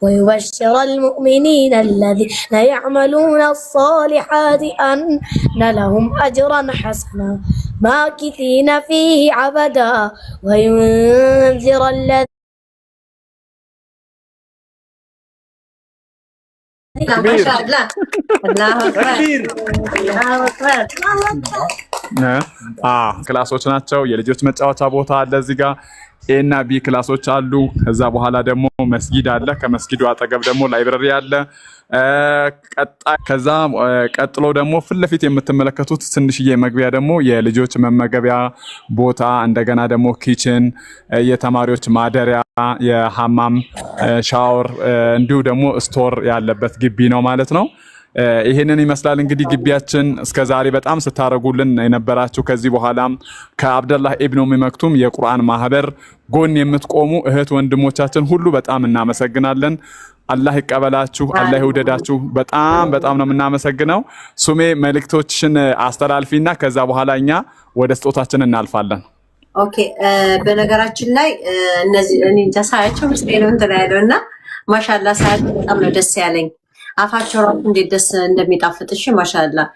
ويبشر المؤمنين الذين يعملون الصالحات أن لهم أجرا حسنا ماكثين فيه أبدا وينذر الذين ما شاء الله الله أكبر الله أكبر ክላሶች ናቸው። የልጆች መጫወቻ ቦታ አለ እዚህ ጋር ኤ እና ቢ ክላሶች አሉ። ከዛ በኋላ ደግሞ መስጊድ አለ። ከመስጊዱ አጠገብ ደግሞ ላይብረሪ አለ። ከዛ ቀጥሎ ደግሞ ፊት ለፊት የምትመለከቱት ትንሽዬ መግቢያ ደግሞ የልጆች መመገቢያ ቦታ፣ እንደገና ደግሞ ኪችን፣ የተማሪዎች ማደሪያ፣ የሐማም ሻወር እንዲሁ ደግሞ ስቶር ያለበት ግቢ ነው ማለት ነው። ይሄንን ይመስላል እንግዲህ ግቢያችን። እስከዛሬ በጣም ስታረጉልን የነበራችሁ ከዚህ በኋላም ከአብደላህ ኢብኑ ኡሚ መክቱም የቁርአን ማህበር ጎን የምትቆሙ እህት ወንድሞቻችን ሁሉ በጣም እናመሰግናለን። አላህ ይቀበላችሁ፣ አላህ ይውደዳችሁ። በጣም በጣም ነው የምናመሰግነው። ሱሜ መልእክቶችሽን አስተላልፊና ከዛ በኋላ እኛ ወደ ስጦታችን እናልፋለን። ኦኬ። በነገራችን ላይ እነዚህ እኔ ተሳያቸው ውስጥ ነው እንትን ያለውና ማሻአላህ ሳያቸው በጣም ነው ደስ ያለኝ። አፋቸው ራሱ እንዴት ደስ እንደሚጣፍጥሽ ማሻአላህ